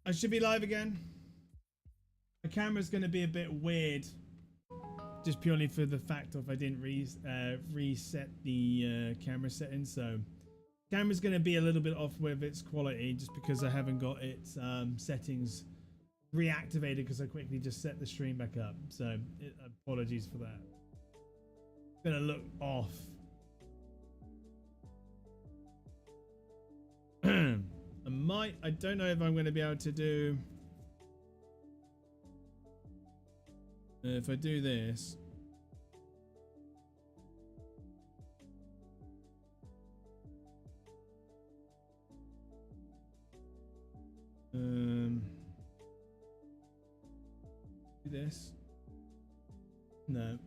I should be live again. The camera's going to be a bit weird, just purely for the fact of I didn't reset the camera settings, so camera's going to be a little bit off with its quality just because I haven't got its settings reactivated because I quickly just set the stream back up. So apologies for that. It's going to look off. I don't know if I'm going to be able to do, if I do this, do this, no.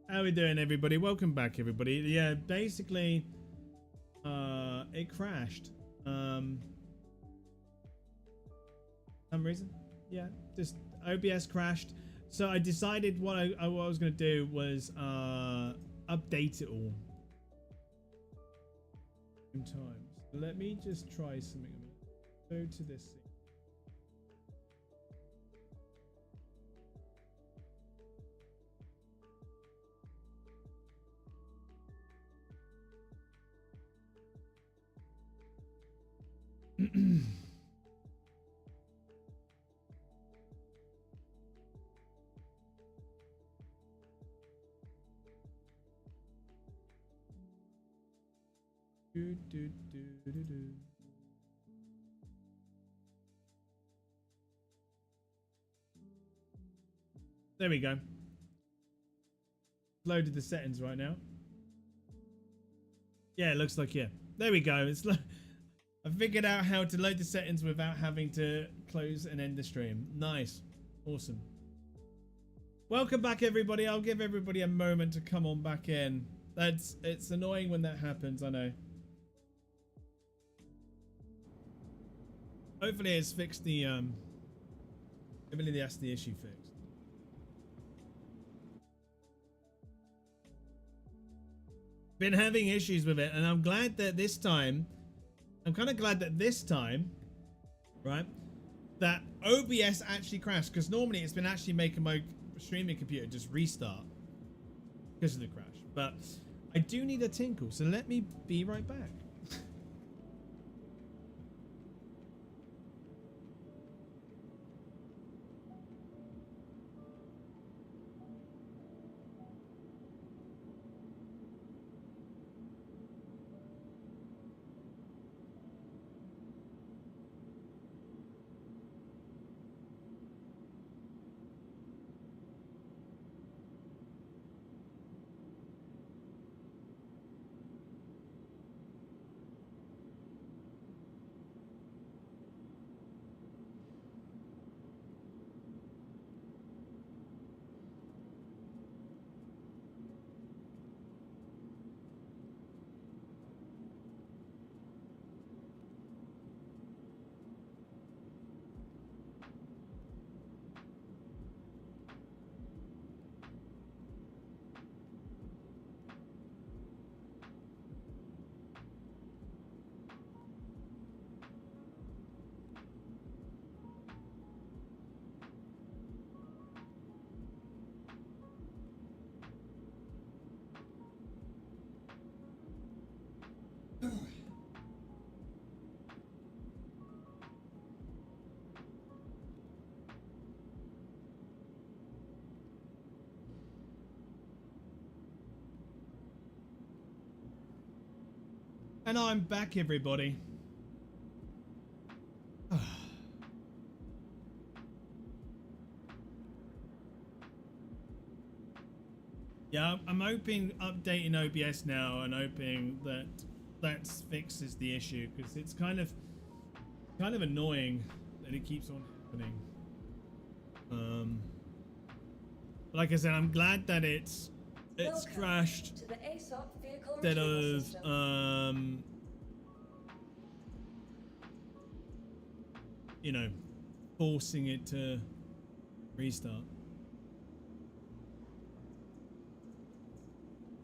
How are we doing, everybody? Welcome back, everybody. Yeah, basically it crashed. Some reason, yeah, just OBS crashed. So I decided what I was going to do was update it all. Sometimes. Let me just try something. Go to this thing. There we go. Loaded the settings right now. Yeah, it looks like, yeah. There we go. It's I figured out how to load the settings without having to close and end the stream. Nice. Awesome. Welcome back, everybody. I'll give everybody a moment to come on back in. It's annoying when that happens, I know. Hopefully it's fixed the hopefully that's the issue fixed. Been having issues with it, and I'm glad that this time, right, that OBS actually crashed, because normally it's been actually making my streaming computer just restart because of the crash. But I do need a tinkle, so let me be right back. And I'm back, everybody. Yeah, I'm hoping updating OBS now and hoping that fixes the issue, because it's kind of annoying that it keeps on happening. Like I said, I'm glad that it's crashed instead of you know, forcing it to restart.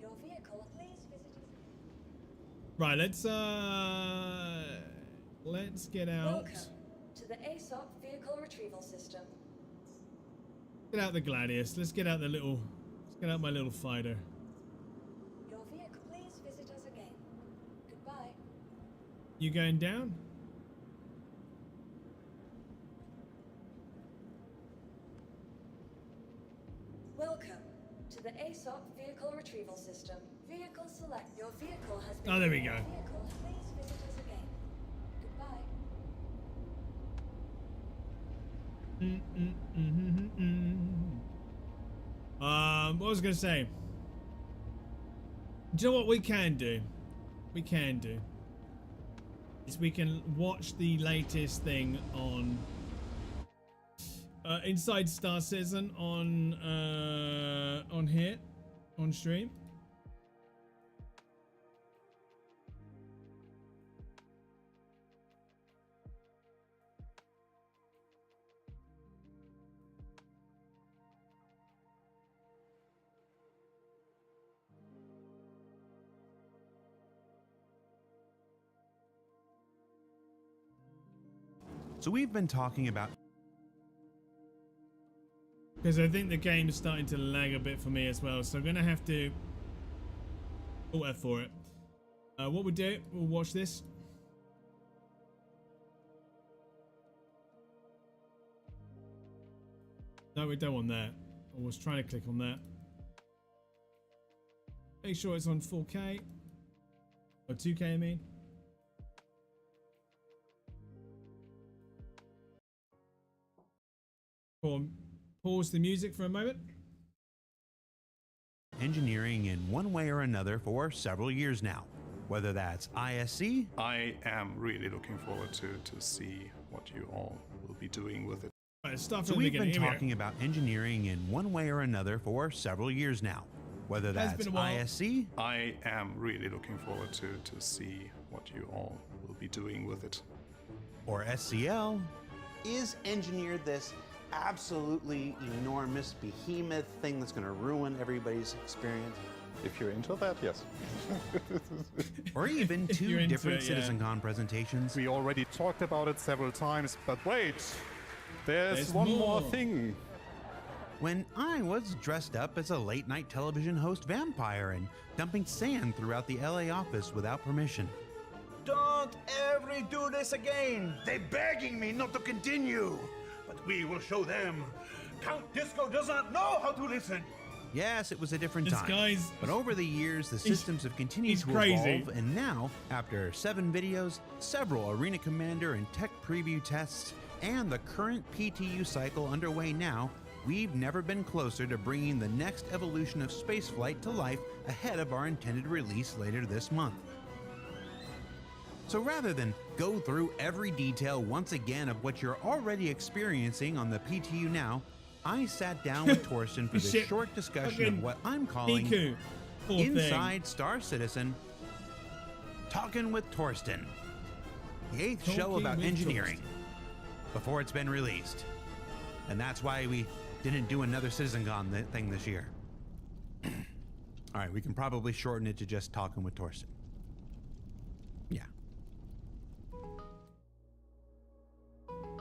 Your vehicle, please visit. Right, let's get out. Welcome to to the ASOP vehicle retrieval system. Get out the Gladius. Let's get out the little. Let's get out my little fighter. Your vehicle, please visit us again. Goodbye. You going down? Welcome to the ASOP vehicle retrieval system. Vehicle select. Your vehicle has been. Oh, there we go. Vehicle, please visit us again. Goodbye. What was I gonna say? Do you know what we can do? We can do is we can watch the latest thing on Inside Star Citizen on here on stream. So we've been talking about... Because I think the game is starting to lag a bit for me as well, so I'm gonna have to wait for it. What we'll do, we'll watch this. No, we don't want that. I was trying to click on that. Make sure it's on 4K or 2K, I mean. Pause the music for a moment. engineering in one way or another for several years now, whether that's ISC. I am really looking forward to see what you all will be doing with it. Right, start So from the we've been beginning. talking about engineering in one way or another for several years now, whether Has that's been a while. ISC. I am really looking forward to see what you all will be doing with it. Or SCL. Is engineered this absolutely enormous behemoth thing that's going to ruin everybody's experience? If you're into that, yes. Or even If you're two into different it, yeah. CitizenCon presentations. We already talked about it several times, but wait, there's There's one more. more thing. When I was dressed up as a late night television host vampire and dumping sand throughout the LA office without permission. Don't ever do this again! They're begging me not to continue! But we will show them! Count Disco does not know how to listen! Yes, it was a different This time. guy's- But over the years, the systems have continued he's to crazy. evolve, and now, after 7 videos, several Arena Commander and tech preview tests, and the current PTU cycle underway now, we've never been closer to bringing the next evolution of spaceflight to life ahead of our intended release later this month. So rather than go through every detail once again of what you're already experiencing on the PTU now, I sat down with Torsten for this Shit. short discussion Fucking of what I'm calling Miku. Poor thing. Inside Star Citizen, Talking with Torsten, the 8th show Talking about with engineering, before it's been released. And that's why we didn't do another CitizenCon thing this year. All right, we can probably shorten it to just Talking with Torsten. Yeah.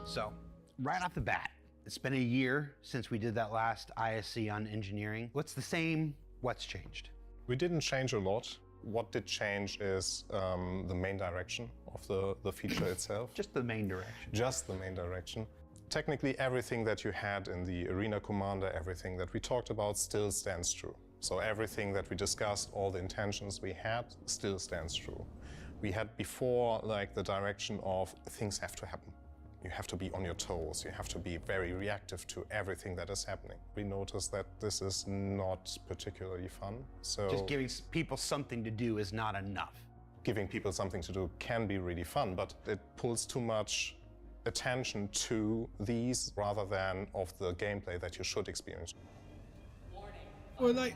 So, right off the bat, it's been a year since we did that last ISC on engineering. What's the same? What's changed? We didn't change a lot. What did change is the main direction of the feature itself. Just the main direction. Just the main direction. Technically, everything that you had in the Arena Commander, everything that we talked about still stands true. So everything that we discussed, all the intentions we had, still stands true. We had before like the direction of things have to happen. You have to be on your toes. You have to be very reactive to everything that is happening. We noticed that this is not particularly fun. So Just giving people something to do is not enough. giving people something to do can be really fun, but it pulls too much attention to these rather than of the gameplay that you should experience. Well, like,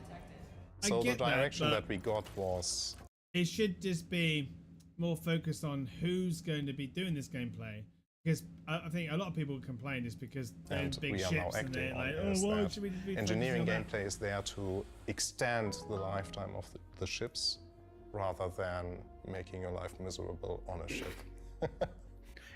I So the get direction that, that we got was it should just be more focused on who's going to be doing this gameplay. Because I think a lot of people complain just because they're and big we are now ships and acting they're on like, is oh, why that should we be engineering focusing on that? gameplay is there to extend the lifetime of the ships rather than making your life miserable on a ship.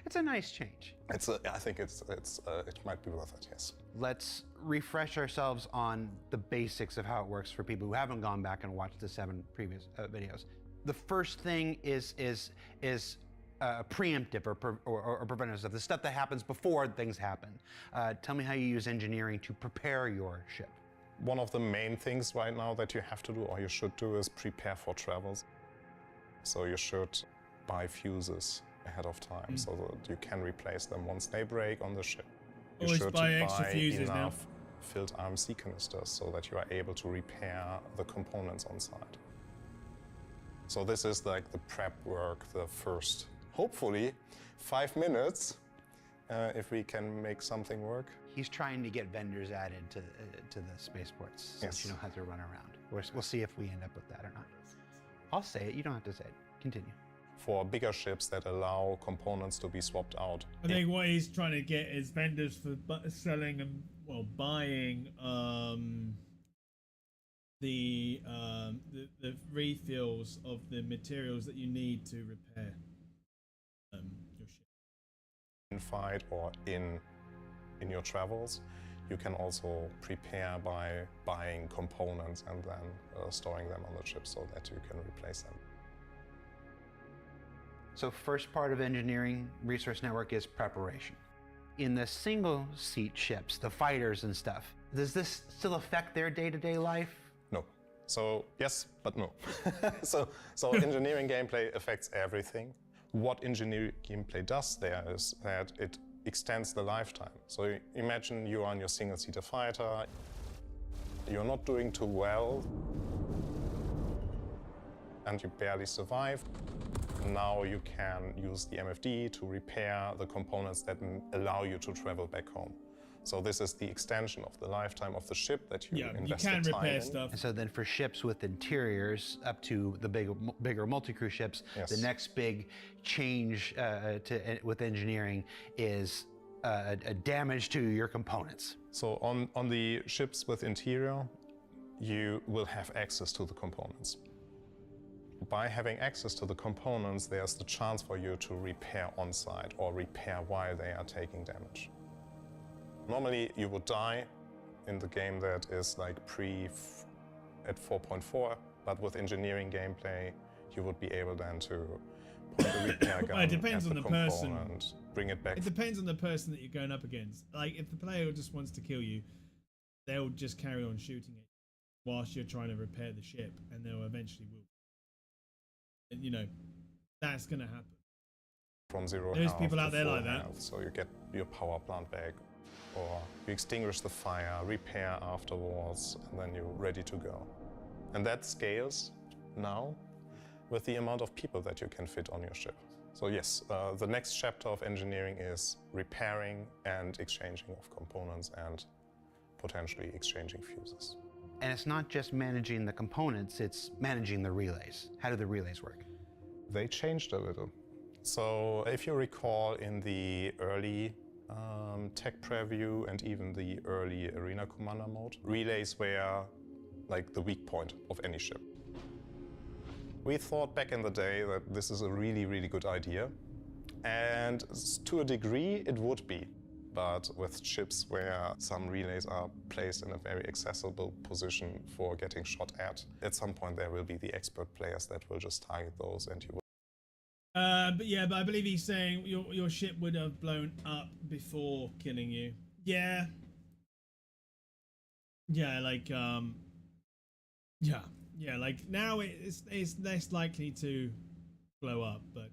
It's a nice change. I think it might be worth it, yes. Let's refresh ourselves on the basics of how it works for people who haven't gone back and watched the 7 previous videos. The first thing is preemptive or preventative stuff, the stuff that happens before things happen. Tell me how you use engineering to prepare your ship. One of the main things right now that you have to do, or you should do, is prepare for travels. So you should buy fuses ahead of time so that you can replace them once they break on the ship. You Always should buy extra fuses now. enough filled RMC canisters so that you are able to repair the components on site. So this is like the prep work, the first, hopefully, 5 minutes, if we can make something work. He's trying to get vendors added to the spaceports so that you know how to run around. We'll see if we end up with that or not. I'll say it, you don't have to say it. Continue. For bigger ships that allow components to be swapped out. I think what he's trying to get is vendors for selling and buying the refills of the materials that you need to repair your ship. In fight or in your travels, you can also prepare by buying components and then storing them on the ship so that you can replace them. So first part of engineering resource network is preparation. In the single seat ships, the fighters and stuff, does this still affect their day-to-day life? No. So yes, but no. so engineering gameplay affects everything. What engineering gameplay does there is that it extends the lifetime. So imagine you are on your single-seater fighter, you're not doing too well, and you barely survive. Now you can use the MFD to repair the components that allow you to travel back home. So this is the extension of the lifetime of the ship that you invested can time repair in. stuff. And so then for ships with interiors up to the bigger multi-crew ships, Yes. the next big change with engineering is a damage to your components. So on the ships with interior, you will have access to the components. By having access to the components, there's the chance for you to repair on-site or repair while they are taking damage. Normally, you would die in the game that is like at 4.4, but with engineering gameplay, you would be able then to point the repair gun Well, it depends at on the the person. component, bring it back. It depends on the person that you're going up against. Like, if the player just wants to kill you, they'll just carry on shooting it whilst you're trying to repair the ship, and they'll eventually will. And, you know, that's going to happen. From zero There's health people to out there full like that. health, so you get your power plant back, or you extinguish the fire, repair afterwards, and then you're ready to go. And that scales now with the amount of people that you can fit on your ship. So yes, the next chapter of engineering is repairing and exchanging of components and potentially exchanging fuses. And it's not just managing the components, it's managing the relays. How do the relays work? They changed a little. So if you recall in the early tech preview and even the early arena commander mode, relays were like the weak point of any ship. We thought back in the day that this is a really, really good idea. And to a degree, it would be. But with ships where some relays are placed in a very accessible position for getting shot at some point there will be the expert players that will just target those and you will. But I believe he's saying your ship would have blown up before killing you. Yeah. Yeah, like like now it's less likely to blow up, but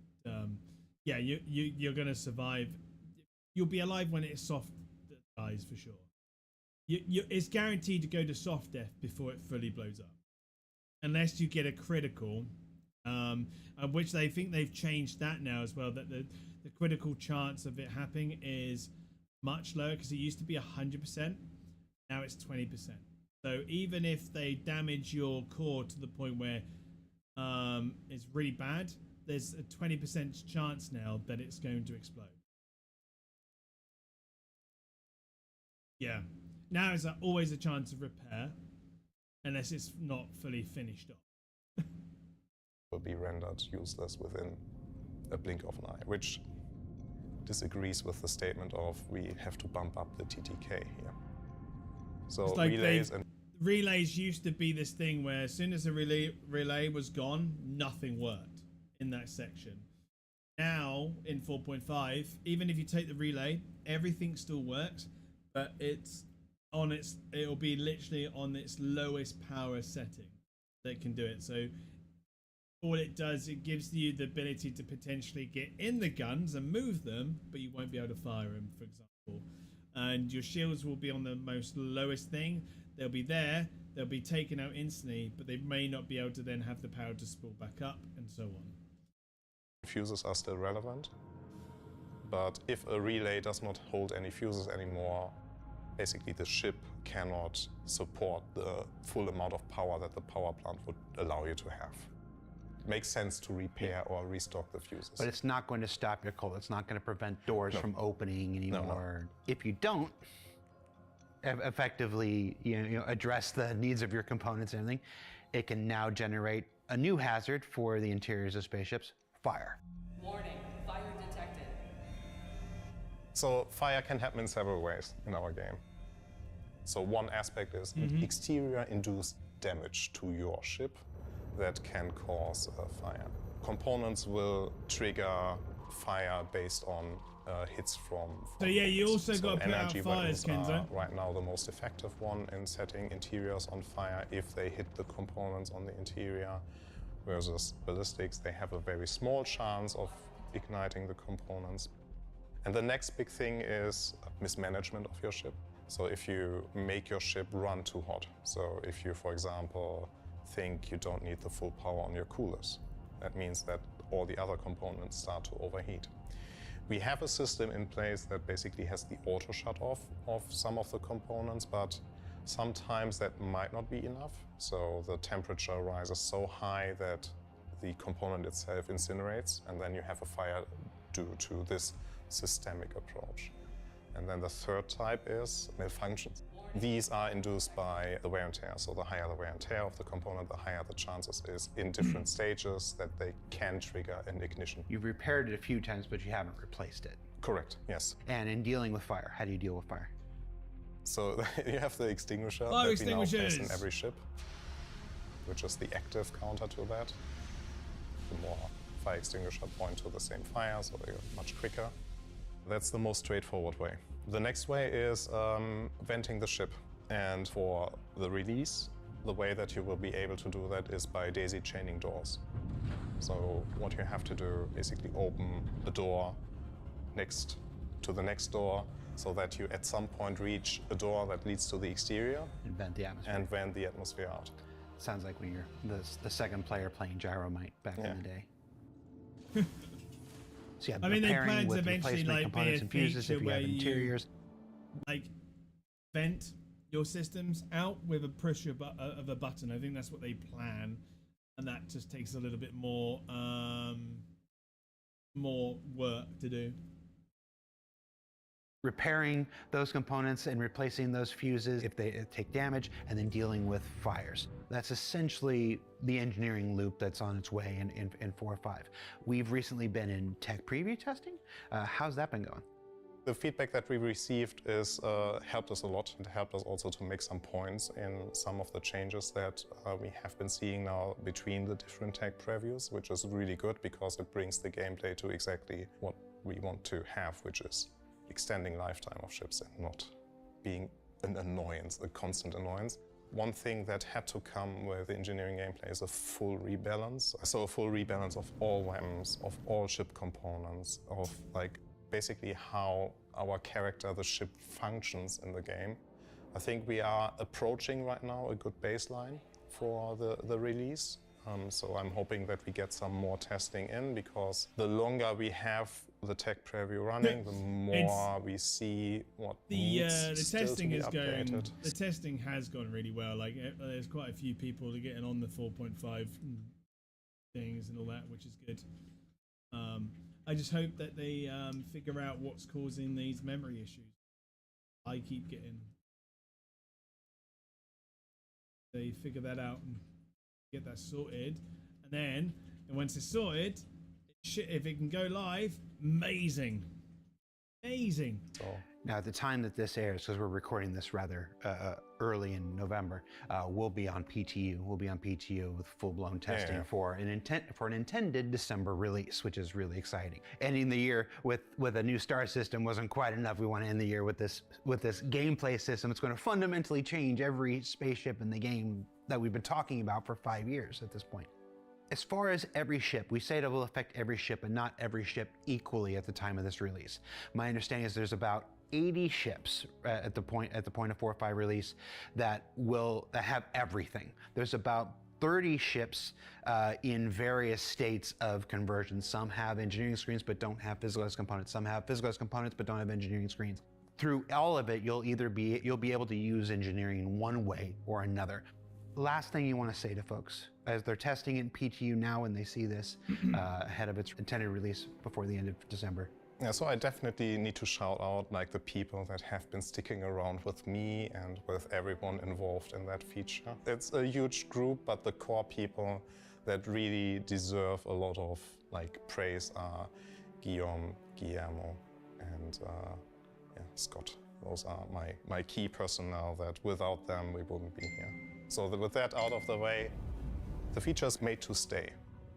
yeah, you're gonna survive. You'll be alive when it's soft dies for sure. It's guaranteed to go to soft death before it fully blows up, unless you get a critical, which they think they've changed that now as well. That the critical chance of it happening is much lower because it used to be 100%. Now it's 20%. So even if they damage your core to the point where it's really bad, there's a 20% chance now that it's going to explode. Yeah. Now is always a chance of repair, unless it's not fully finished off. Will be rendered useless within a blink of an eye, which disagrees with the statement of we have to bump up the TTK here. So It's like relays and relays used to be this thing where as soon as a relay was gone, nothing worked in that section. Now in 4.5, even if you take the relay, everything still works, but it'll be literally on its lowest power setting that can do it. So all it does, it gives you the ability to potentially get in the guns and move them, but you won't be able to fire them, for example. And your shields will be on the most lowest thing. They'll be there, they'll be taken out instantly, but they may not be able to then have the power to spool back up, and so on. fuses are still relevant. But if a relay does not hold any fuses anymore, basically the ship cannot support the full amount of power that the power plant would allow you to have. It makes sense to repair or restock the fuses. But it's not going to stop your coal. It's not going to prevent doors from opening anymore. No. If you don't effectively address the needs of your components and everything, it can now generate a new hazard for the interiors of spaceships: fire. Warning, fire detected. So fire can happen in several ways in our game. So one aspect is exterior induced damage to your ship that can cause a fire. Components will trigger fire based on hits from So yeah, you also so got to put out energy fires, weapons are Kenzo. right now the most effective one in setting interiors on fire if they hit the components on the interior, versus ballistics, they have a very small chance of igniting the components. And the next big thing is mismanagement of your ship. So if you make your ship run too hot, so if you, for example, think you don't need the full power on your coolers, that means that all the other components start to overheat. We have a system in place that basically has the auto shut off of some of the components, but sometimes that might not be enough. So the temperature rises so high that the component itself incinerates, and then you have a fire due to this systemic approach. And then the third type is malfunctions. These are induced by the wear and tear. So the higher the wear and tear of the component, the higher the chances is in different stages that they can trigger an ignition. You've repaired it a few times, but you haven't replaced it. Correct, yes. And in dealing with fire, how do you deal with fire? So you have the extinguisher Fire that we now place extinguishers! in every ship, which is the active counter to that. The more fire extinguisher point to the same fire, so they're much quicker. That's the most straightforward way. The next way is venting the ship. And for the release, the way that you will be able to do that is by daisy chaining doors. So what you have to do, basically open a door next to the next door, so that you at some point reach a door that leads to the exterior And vent the atmosphere. and vent the atmosphere out. Sounds like when you're the second player playing Gyromite back in the day. So yeah, I mean, they repairing plan to with eventually, replacement like, be components a and fuses feature if you have where you- interiors. Like vent your systems out with a push of a button. I think that's what they plan, and that just takes a little bit more work to do. Repairing those components and replacing those fuses if they take damage, and then dealing with fires. That's essentially the engineering loop that's on its way in 4 or 5. We've recently been in tech preview testing. How's that been going? The feedback that we received is helped us a lot. It helped us also to make some points in some of the changes that we have been seeing now between the different tech previews, which is really good because it brings the gameplay to exactly what we want to have, which is extending lifetime of ships and not being an annoyance, a constant annoyance. One thing that had to come with engineering gameplay is a full rebalance. So a full rebalance of all weapons, of all ship components, of like basically how our character, the ship, functions in the game. I think we are approaching right now a good baseline for the release. So I'm hoping that we get some more testing in, because the longer we have the tech preview running, the more we see what needs The still testing to be is going. updated. The testing has gone really well. Like there's quite a few people are getting on the 4.5 things and all that, which is good. I just hope that they figure out what's causing these memory issues. I keep getting. They figure that out and get that sorted, and once it's sorted, if it can go live, amazing. Amazing. So Now, at the time that this airs, because we're recording this rather early in November, we'll be on PTU. We'll be on PTU with full-blown testing for an intended December release, which is really exciting. Ending the year with a new star system wasn't quite enough. We want to end the year with this gameplay system. It's going to fundamentally change every spaceship in the game that we've been talking about for 5 years at this point. As far as every ship, we say it will affect every ship, but not every ship equally at the time of this release. My understanding is there's about 80 ships at the point of 4.5 release that have everything. There's about 30 ships in various states of conversion. Some have engineering screens but don't have physical components. Some have physical components but don't have engineering screens. Through all of it, you'll be able to use engineering in one way or another. Last thing you want to say to folks as they're testing it in PTU now and they see this ahead of its intended release before the end of December. yeah, so I definitely need to shout out like the people that have been sticking around with me and with everyone involved in that feature. It's a huge group, but the core people that really deserve a lot of like praise are Guillermo, and Scott. Those are my key personnel that without them we wouldn't be here. So with that out of the way, the feature is made to stay.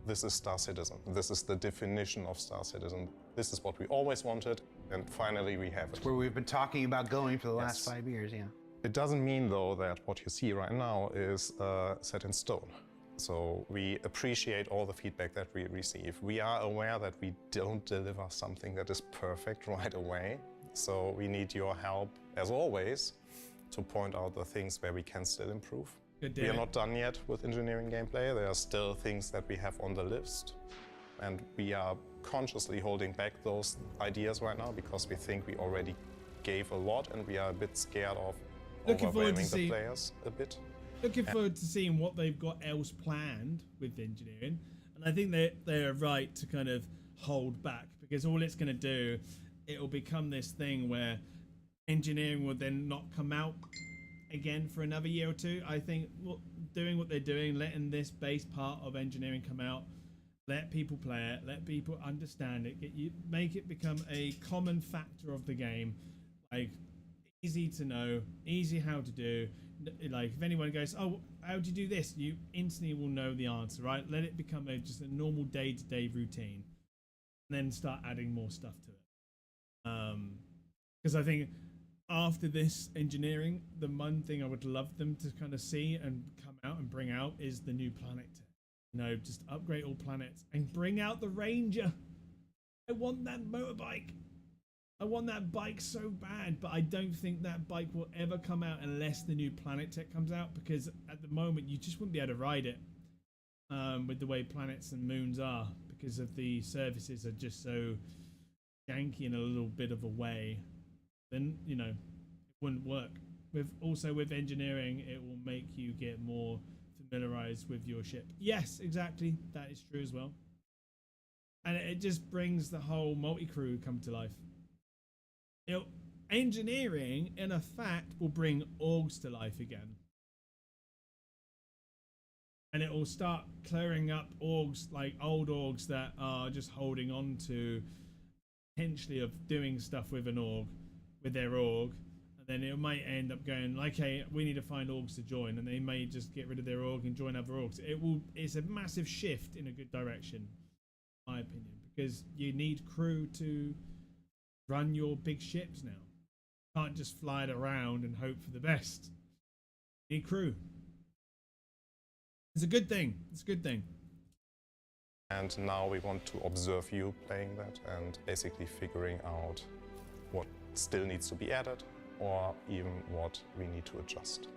This is Star Citizen. This is the definition of Star Citizen. This is what we always wanted, and finally we have it. It's where we've been talking about going for the last 5 years, yeah. It doesn't mean, though, that what you see right now is set in stone. So we appreciate all the feedback that we receive. We are aware that we don't deliver something that is perfect right away. So we need your help, as always, to point out the things where we can still improve. We are not done yet with engineering gameplay. There are still things that we have on the list. And we are consciously holding back those ideas right now because we think we already gave a lot and we are a bit scared of overwhelming the players a bit. Looking forward to seeing what they've got else planned with engineering. And I think they're right to kind of hold back because all it's going to do, it'll become this thing where engineering will then not come out again for another year or two. I think doing what they're doing, letting this base part of engineering come out, let people play it, let people understand it, make it become a common factor of the game, like easy to know, easy how to do. Like if anyone goes, oh, how do you do this? You instantly will know the answer, right? Let it become just a normal day-to-day routine, and then start adding more stuff to it. Because I think after this engineering, the one thing I would love them to kind of see and come out and bring out is the new planet. You know, just upgrade all planets and bring out the Ranger. I want that motorbike. I want that bike so bad, but I don't think that bike will ever come out unless the new planet tech comes out, because at the moment you just wouldn't be able to ride it with the way planets and moons are, because of the services are just so janky in a little bit of a way. Then, you know, it wouldn't work. With engineering, it will make you get more familiarized with your ship. Yes, exactly. That is true as well. And it just brings the whole multi-crew come to life. Engineering, in a fact, will bring orgs to life again. And it will start clearing up orgs, like old orgs that are just holding on to potentially of doing stuff with their org, and then it might end up going like, hey, we need to find orgs to join, and they may just get rid of their org and join other orgs. It's a massive shift in a good direction, in my opinion, because you need crew to run your big ships now. You can't just fly it around and hope for the best. You need crew. It's a good thing. It's a good thing. And now we want to observe you playing that and basically figuring out what still needs to be added or even what we need to adjust.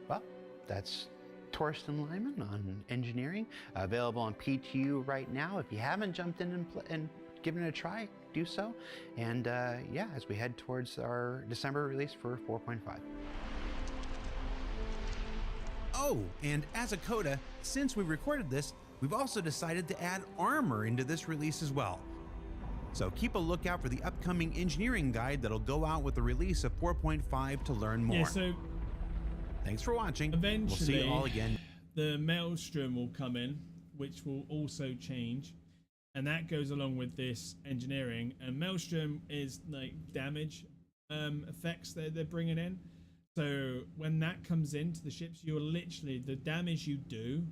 Well, that's Torsten Lyman on engineering, available on PTU right now. If you haven't jumped in and given it a try, do so. And yeah, as we head towards our December release for 4.5. Oh, and as a coda, since we recorded this, we've also decided to add armor into this release as well. So keep a lookout for the upcoming engineering guide that'll go out with the release of 4.5 to learn more. Yeah, so thanks for watching. Eventually, we'll see you all again. The Maelstrom will come in, which will also change. and that goes along with this engineering. And Maelstrom is like damage effects that they're bringing in. So when that comes into the ships, you're literally, the damage you do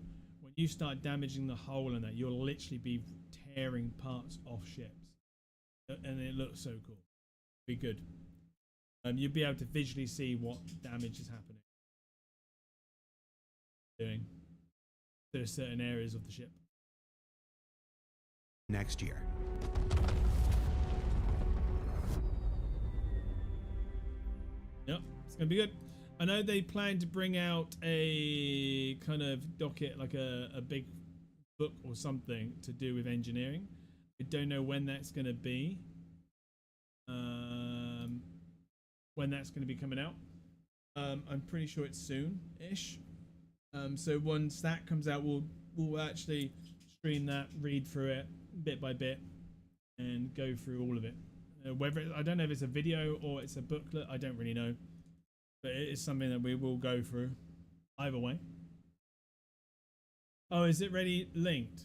when you start damaging the hull and that, you'll literally be tearing parts off ships, and it looks so cool. Be good. You'll be able to visually see what damage is happening, doing to certain areas of the ship. Next year. Yep, it's gonna be good. I know they plan to bring out a kind of docket, like a big book or something to do with engineering. I don't know when that's gonna be. When that's gonna be coming out. I'm pretty sure it's soon-ish. So once that comes out, we'll actually stream that, read through it bit by bit, and go through all of it. I don't know if it's a video or it's a booklet. I don't really know, but it is something that we will go through either way. Oh, is it ready linked?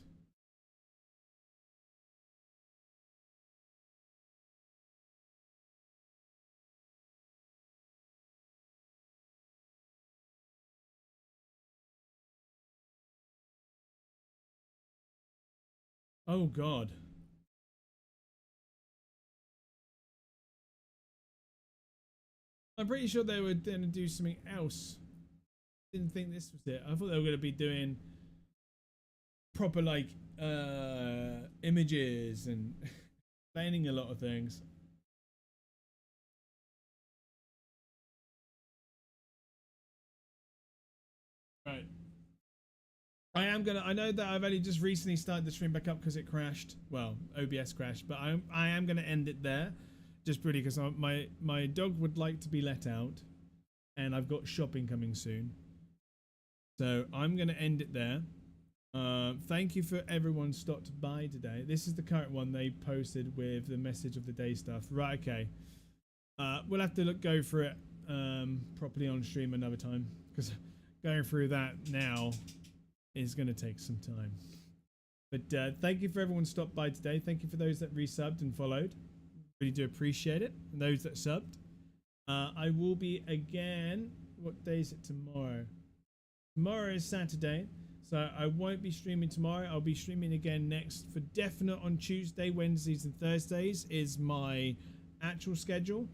Oh God. I'm pretty sure they were going to do something else. Didn't think this was it. I thought they were going to be doing proper like images and explaining a lot of things. Right. I know that I've only just recently started the stream back up because it crashed. Well, OBS crashed, but I am going to end it there. Just pretty because my dog would like to be let out, and I've got shopping coming soon, so I'm gonna end it there. Thank you for everyone stopped by today. This is the current one they posted with the message of the day stuff. Right, okay. We'll have to go through it properly on stream another time, because going through that now is going to take some time. But thank you for everyone stopped by today. Thank you for those that resubbed and followed. Really do appreciate it. And those that subbed. I will be again. What day is it tomorrow? Tomorrow is Saturday, so I won't be streaming tomorrow. I'll be streaming again next for definite on Tuesday, Wednesdays, and Thursdays is my actual schedule.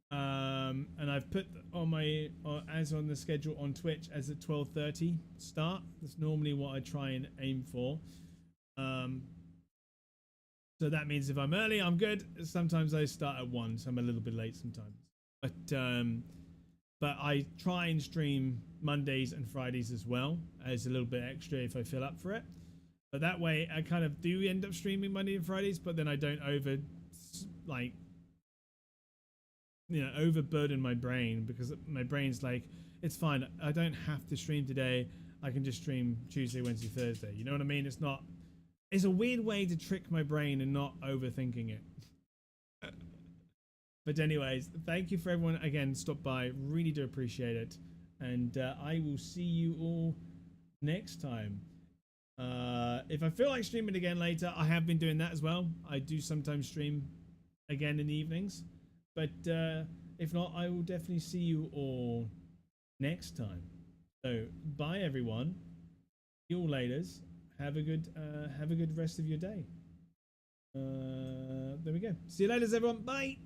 And I've put on my as on the schedule on Twitch as a 12:30 start. That's normally what I try and aim for. So that means if I'm early, I'm good. Sometimes I start at 1, so I'm a little bit late sometimes. But I try and stream Mondays and Fridays as well as a little bit extra if I feel up for it. But that way I kind of do end up streaming Monday and Fridays, but then I don't overburden my brain, because my brain's like, it's fine. I don't have to stream today. I can just stream Tuesday, Wednesday, Thursday. You know what I mean? It's a weird way to trick my brain and not overthinking it. But anyways, thank you for everyone again stop by. Really do appreciate it. And I will see you all next time. If I feel like streaming again later, I have been doing that as well. I do sometimes stream again in the evenings. But if not, I will definitely see you all next time. So bye everyone. See you all laters. Have a good rest of your day. There we go. See you later, everyone. Bye.